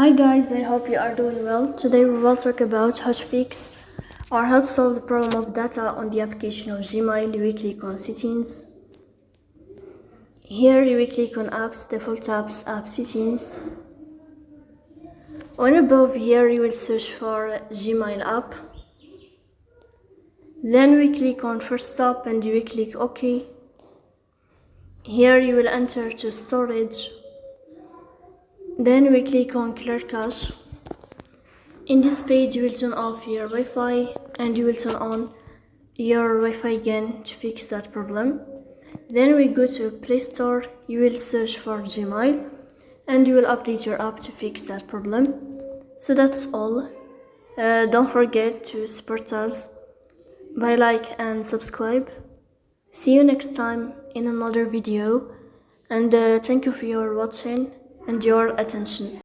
Hi guys, I hope you are doing well. Today we will talk about how to fix or how to solve the problem of data on the application of Gmail. We click on settings. Here we click on apps, default apps, app settings. On above here you will search for Gmail app. Then we click on first stop and we click OK. Here you will enter to storage. Then we click on clear cache. In this page you will turn off your Wi-Fi and you will turn on your Wi-Fi again to fix that problem. Then we go to Play Store, you will search for Gmail and you will update your app to fix that problem. So that's all. Don't forget to support us by like and subscribe. See you next time in another video, and thank you for your watching and your attention.